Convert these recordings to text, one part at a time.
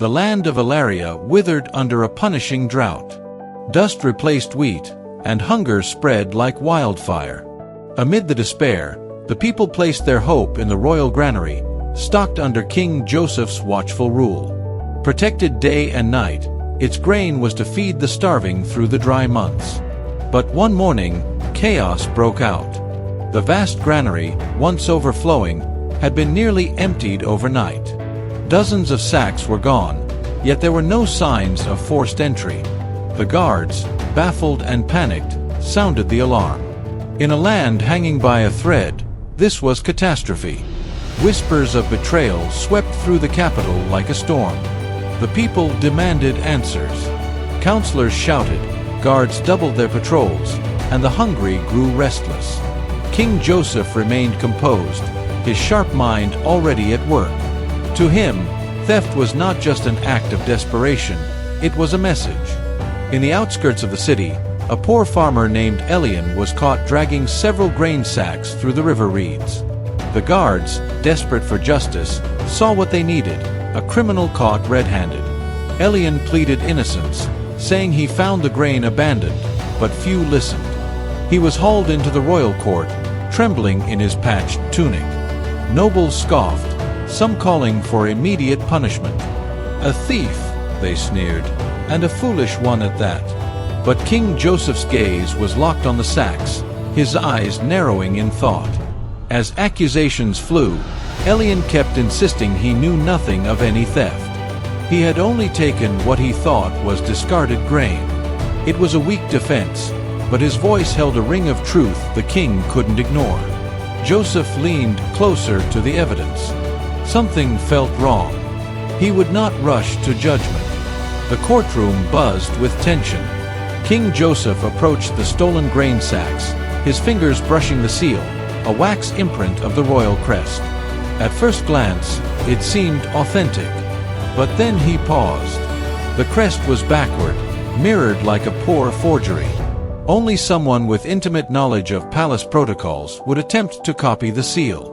The land of Ilaria withered under a punishing drought. Dust replaced wheat, and hunger spread like wildfire. Amid the despair, the people placed their hope in the royal granary, stocked under King Joseph's watchful rule. Protected day and night, its grain was to feed the starving through the dry months. But one morning, chaos broke out. The vast granary, once overflowing, had been nearly emptied overnight. Dozens of sacks were gone, yet there were no signs of forced entry. The guards, baffled and panicked, sounded the alarm. In a land hanging by a thread, this was catastrophe. Whispers of betrayal swept through the capital like a storm. The people demanded answers. Counselors shouted, guards doubled their patrols, and the hungry grew restless. King Joseph remained composed, his sharp mind already at work. To him, theft was not just an act of desperation, it was a message. In the outskirts of the city, a poor farmer named Elian was caught dragging several grain sacks through the river reeds. The guards, desperate for justice, saw what they needed, a criminal caught red-handed. Elian pleaded innocence, saying he found the grain abandoned, but few listened. He was hauled into the royal court, trembling in his patched tunic. Nobles scoffed, some calling for immediate punishment. "A thief," they sneered, "and a foolish one at that." But King Joseph's gaze was locked on the sacks, his eyes narrowing in thought. As accusations flew, Elian kept insisting he knew nothing of any theft. He had only taken what he thought was discarded grain. It was a weak defense, but his voice held a ring of truth the king couldn't ignore. Joseph leaned closer to the evidence. Something felt wrong. He would not rush to judgment. The courtroom buzzed with tension. King Joseph approached the stolen grain sacks, his fingers brushing the seal, a wax imprint of the royal crest. At first glance, it seemed authentic. But then he paused. The crest was backward, mirrored like a poor forgery. Only someone with intimate knowledge of palace protocols would attempt to copy the seal.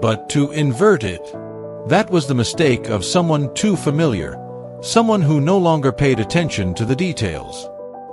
But to invert it, that was the mistake of someone too familiar, someone who no longer paid attention to the details.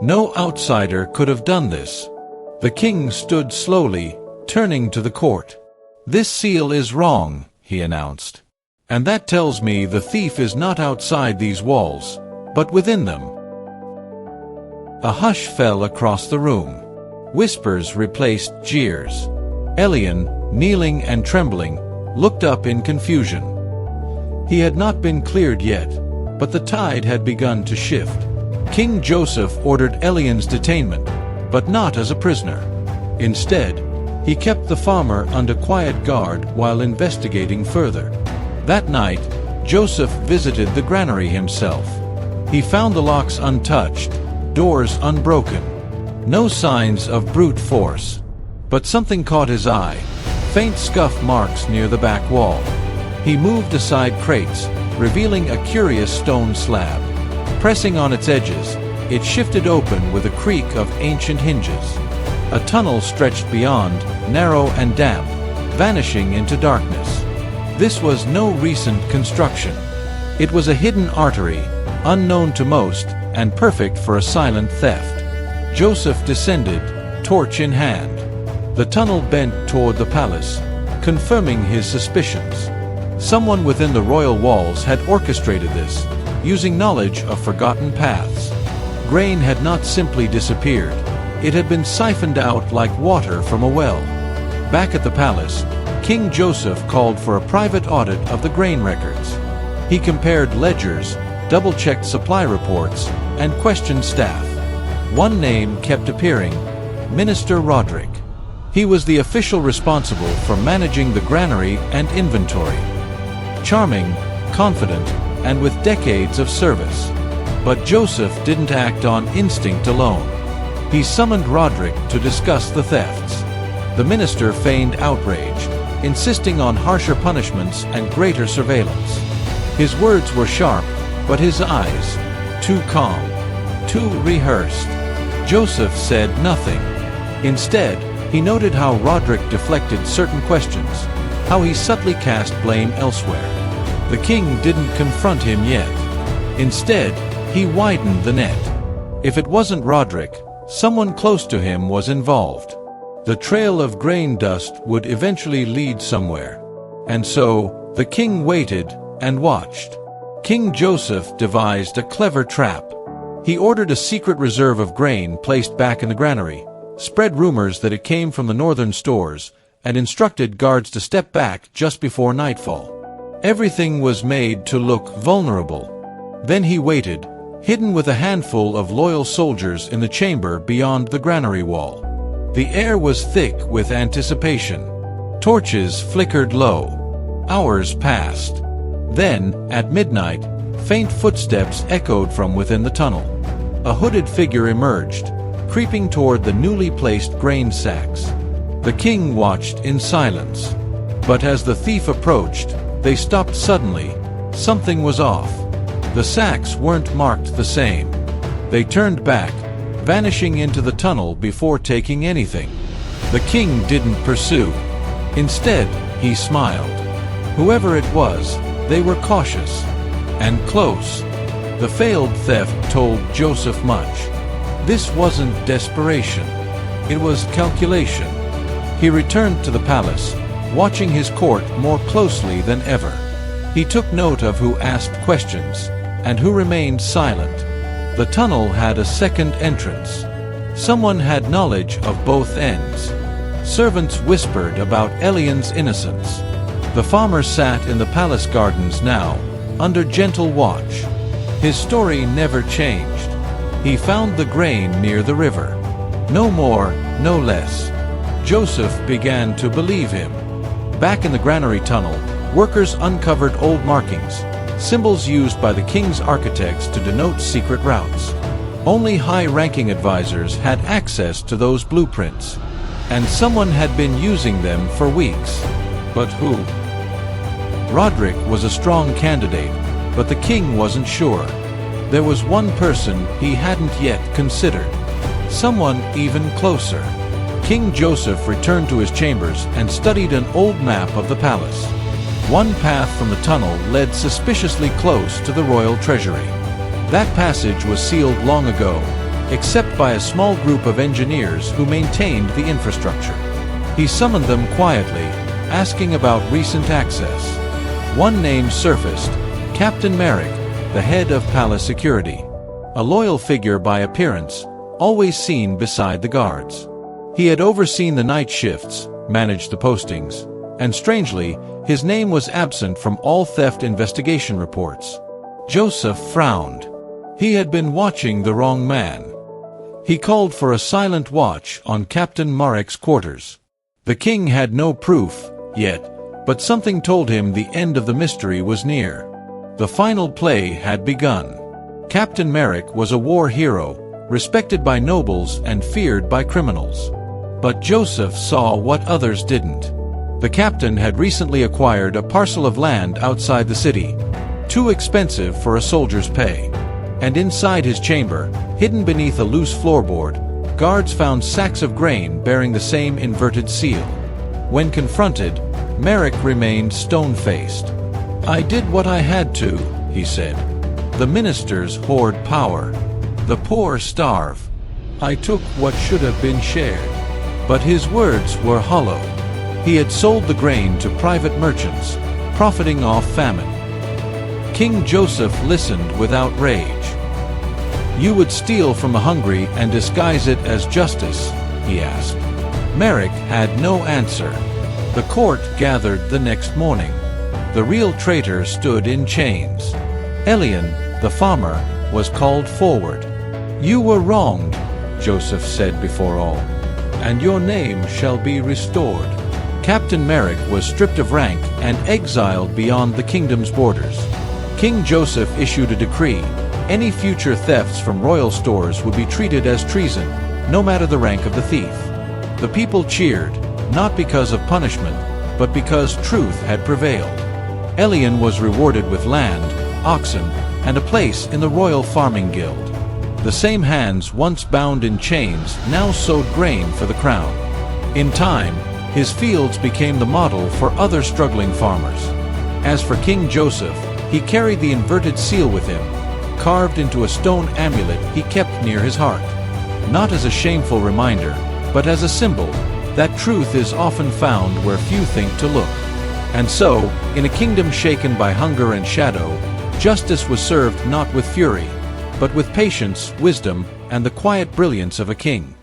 No outsider could have done this. The king stood slowly, turning to the court. "This seal is wrong," he announced. "And that tells me the thief is not outside these walls, but within them." A hush fell across the room. Whispers replaced jeers. Elian, kneeling and trembling, looked up in confusion. He had not been cleared yet, but the tide had begun to shift. King Joseph ordered Elian's detainment, but not as a prisoner. Instead, he kept the farmer under quiet guard while investigating further. That night, Joseph visited the granary himself. He found the locks untouched, doors unbroken. No signs of brute force. But something caught his eye, faint scuff marks near the back wall. He moved aside crates, revealing a curious stone slab. Pressing on its edges, it shifted open with a creak of ancient hinges. A tunnel stretched beyond, narrow and damp, vanishing into darkness. This was no recent construction. It was a hidden artery, unknown to most, and perfect for a silent theft. Joseph descended, torch in hand. The tunnel bent toward the palace, confirming his suspicions. Someone within the royal walls had orchestrated this, using knowledge of forgotten paths. Grain had not simply disappeared. It had been siphoned out like water from a well. Back at the palace, King Joseph called for a private audit of the grain records. He compared ledgers, double-checked supply reports, and questioned staff. One name kept appearing: Minister Roderick. He was the official responsible for managing the granary and inventory. Charming, confident, and with decades of service. But Joseph didn't act on instinct alone. He summoned Roderick to discuss the thefts. The minister feigned outrage, insisting on harsher punishments and greater surveillance. His words were sharp, but his eyes, too calm, too rehearsed. Joseph said nothing. Instead, he noted how Roderick deflected certain questions, how he subtly cast blame elsewhere. The king didn't confront him yet. Instead, he widened the net. If it wasn't Roderick, someone close to him was involved. The trail of grain dust would eventually lead somewhere. And so, the king waited and watched. King Joseph devised a clever trap. He ordered a secret reserve of grain placed back in the granary, spread rumors that it came from the northern stores, and instructed guards to step back just before nightfall. Everything was made to look vulnerable. Then he waited, hidden with a handful of loyal soldiers in the chamber beyond the granary wall. The air was thick with anticipation. Torches flickered low. Hours passed. Then, at midnight, faint footsteps echoed from within the tunnel. A hooded figure emerged, creeping toward the newly placed grain sacks. The king watched in silence. But as the thief approached, they stopped suddenly. Something was off. The sacks weren't marked the same. They turned back, vanishing into the tunnel before taking anything. The king didn't pursue. Instead, he smiled. Whoever it was, they were cautious and close. The failed theft told Joseph much. This wasn't desperation. It was calculation. He returned to the palace, watching his court more closely than ever. He took note of who asked questions and who remained silent. The tunnel had a second entrance. Someone had knowledge of both ends. Servants whispered about Elian's innocence. The farmer sat in the palace gardens now, under gentle watch. His story never changed. He found the grain near the river. No more, no less. Joseph began to believe him. Back in the granary tunnel, workers uncovered old markings, symbols used by the king's architects to denote secret routes. Only high-ranking advisors had access to those blueprints, and someone had been using them for weeks. But who? Roderick was a strong candidate, but the king wasn't sure. There was one person he hadn't yet considered. Someone even closer. King Joseph returned to his chambers and studied an old map of the palace. One path from the tunnel led suspiciously close to the royal treasury. That passage was sealed long ago, except by a small group of engineers who maintained the infrastructure. He summoned them quietly, asking about recent access. One name surfaced, Captain Merrick, the head of palace security. A loyal figure by appearance, always seen beside the guards. He had overseen the night shifts, managed the postings, and strangely, his name was absent from all theft investigation reports. Joseph frowned. He had been watching the wrong man. He called for a silent watch on Captain Marek's quarters. The king had no proof, yet, but something told him the end of the mystery was near. The final play had begun. Captain Merrick was a war hero, respected by nobles and feared by criminals. But Joseph saw what others didn't. The captain had recently acquired a parcel of land outside the city, too expensive for a soldier's pay. And inside his chamber, hidden beneath a loose floorboard, guards found sacks of grain bearing the same inverted seal. When confronted, Merrick remained stone-faced. "I did what I had to," he said. "The ministers hoard power. The poor starve. I took what should have been shared." But his words were hollow. He had sold the grain to private merchants, profiting off famine. King Joseph listened without rage. "You would steal from the hungry and disguise it as justice?" he asked. Merrick had no answer. The court gathered the next morning. The real traitor stood in chains. Elian, the farmer, was called forward. "You were wronged," Joseph said before all, "and your name shall be restored." Captain Merrick was stripped of rank and exiled beyond the kingdom's borders. King Joseph issued a decree. Any future thefts from royal stores would be treated as treason, no matter the rank of the thief. The people cheered, not because of punishment, but because truth had prevailed. Elian was rewarded with land, oxen, and a place in the Royal Farming Guild. The same hands once bound in chains now sowed grain for the crown. In time, his fields became the model for other struggling farmers. As for King Joseph, he carried the inverted seal with him, carved into a stone amulet he kept near his heart. Not as a shameful reminder, but as a symbol that truth is often found where few think to look. And so, in a kingdom shaken by hunger and shadow, justice was served not with fury, but with patience, wisdom, and the quiet brilliance of a king.